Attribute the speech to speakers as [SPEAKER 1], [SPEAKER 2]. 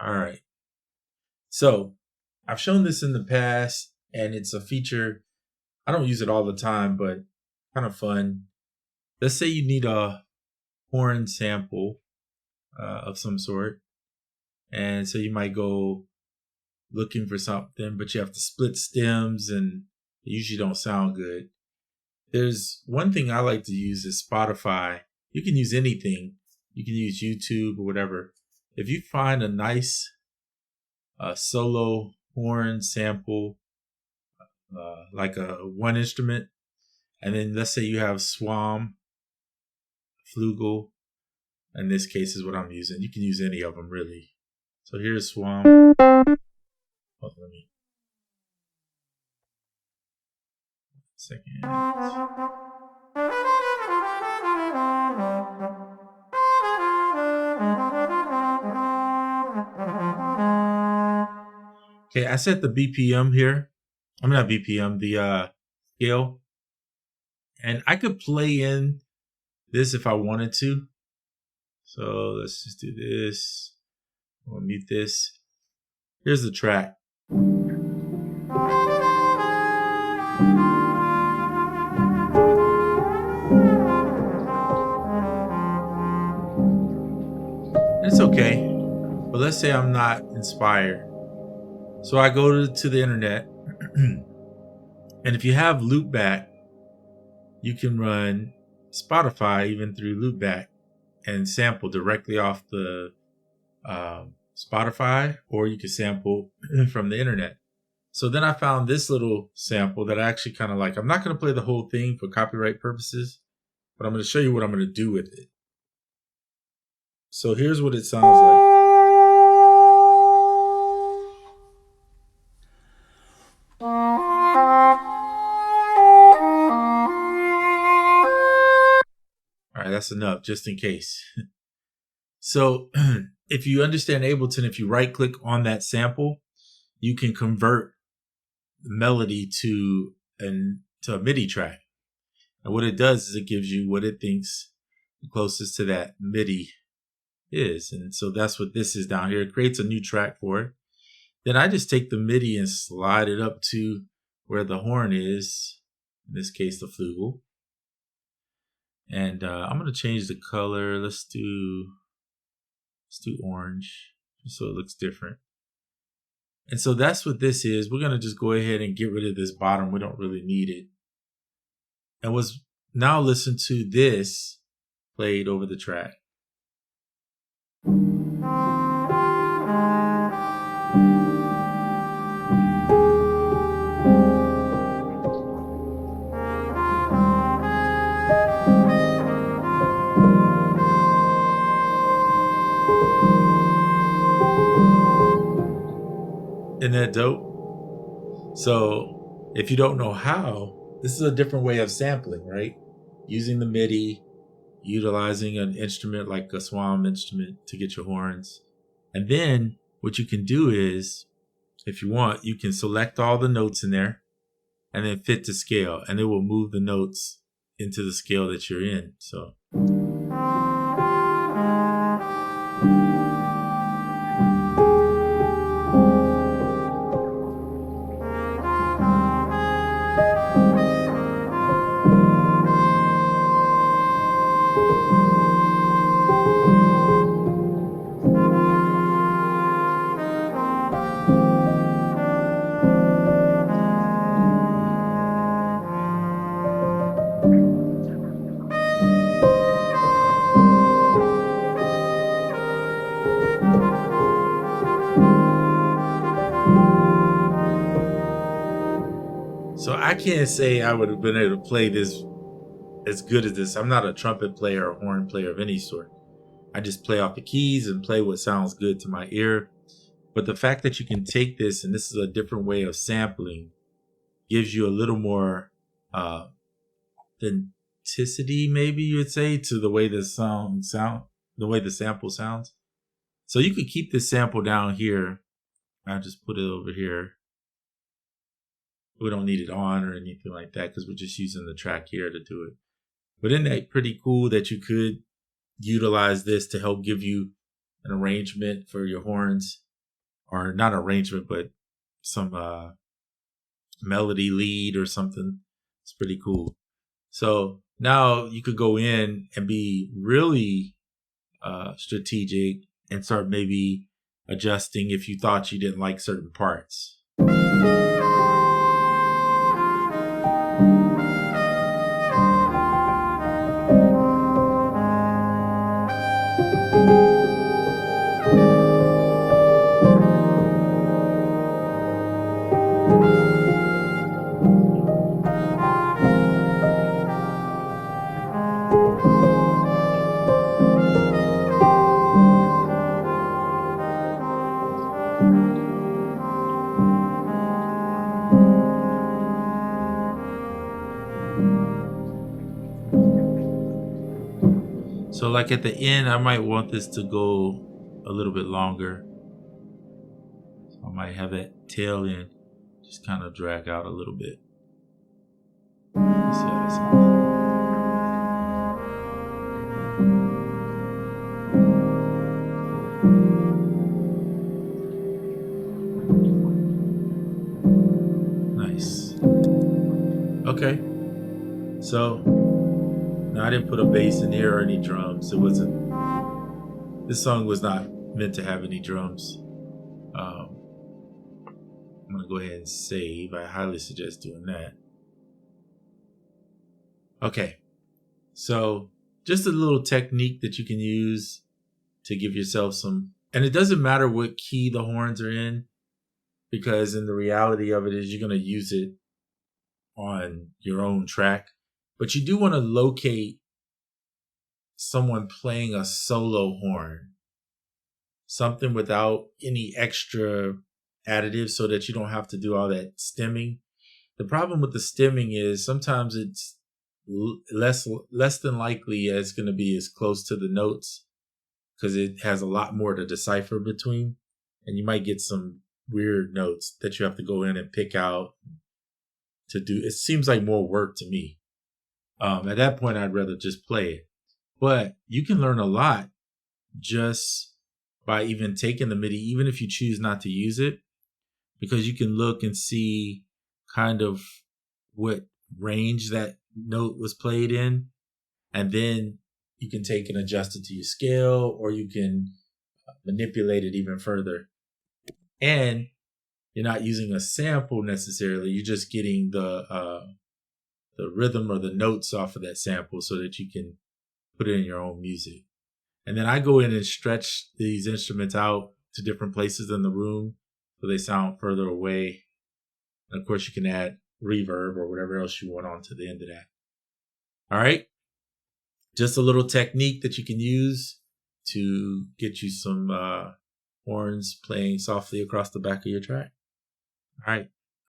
[SPEAKER 1] All right. So I've shown this in the past, and it's a feature. I don't use it all the time, but kind of fun. Let's say you need a horn sample of some sort. And so you might go looking for something, but you have to split stems and they usually don't sound good. There's one thing I like to use is Spotify. You can use anything. You can use YouTube or whatever. If you find a nice solo horn sample, like a one instrument, and then let's say you have Swam, Flugel, in this case is what I'm using. You can use any of them really. So here's Swam. Oh, let me second. Okay, I set the BPM here. I mean not BPM, the scale. And I could play in this if I wanted to. So let's just do this. I'm gonna mute this. Here's the track. It's okay, but let's say I'm not inspired. So I go to the internet, and if you have loopback, you can run Spotify even through loopback and sample directly off the Spotify, or you can sample from the internet. So then I found this little sample that I actually kind of like. I'm not going to play the whole thing for copyright purposes, but I'm going to show you what I'm going to do with it. So here's what it sounds like. All right, that's enough, just in case. So if you understand Ableton, if you right click on that sample, you can convert the melody to a MIDI track. And what it does is it gives you what it thinks the closest to that MIDI is. And so that's what this is down here. It creates a new track for it. Then I just take the MIDI and slide it up to where the horn is, in this case the flugel. And I'm going to change the color. Let's do orange, just so it looks different. And so that's what this is. We're going to just go ahead and get rid of this bottom. We don't really need it. And now listen to this played over the track. Isn't that dope? So if you don't know how, this is a different way of sampling, right? Using the MIDI, utilizing an instrument like a Swam instrument to get your horns. And then what you can do is, if you want, you can select all the notes in there and then fit to scale, and it will move the notes into the scale that you're in. So I can't say I would have been able to play this as good as this. I'm not a trumpet player or horn player of any sort. I just play off the keys and play what sounds good to my ear. But the fact that you can take this, and this is a different way of sampling, gives you a little more authenticity, maybe you would say, to the way the the way the sample sounds. So you could keep this sample down here. I'll just put it over here. We don't need it on or anything like that because we're just using the track here to do it. But isn't that pretty cool that you could utilize this to help give you an arrangement for your horns? or not arrangement, but some melody lead or something. It's pretty cool. So now you could go in and be really strategic and start maybe adjusting if you thought you didn't like certain parts. So like at the end, I might want this to go a little bit longer. So I might have that tail end just kind of drag out a little bit. Let's see how that sounds. Nice. Okay. So now I didn't put a bass in here or any drums. This song was not meant to have any drums. I'm gonna go ahead and save. I highly suggest doing that. Okay. So just a little technique that you can use to give yourself some, and it doesn't matter what key the horns are in, because in the reality of it is you're going to use it on your own track. But you do want to locate someone playing a solo horn, something without any extra additives, so that you don't have to do all that stemming. The problem with the stemming is sometimes it's less than likely it's going to be as close to the notes, because it has a lot more to decipher between, and you might get some weird notes that you have to go in and pick out to do. It seems like more work to me. At that point, I'd rather just play it. But you can learn a lot just by even taking the MIDI, even if you choose not to use it, because you can look and see kind of what range that note was played in, and then you can take and adjust it to your scale, or you can manipulate it even further. And you're not using a sample necessarily. You're just getting the rhythm or the notes off of that sample so that you can put it in your own music. And then I go in and stretch these instruments out to different places in the room so they sound further away. And of course, you can add reverb or whatever else you want on to the end of that. All right. Just a little technique that you can use to get you some horns playing softly across the back of your track. All right.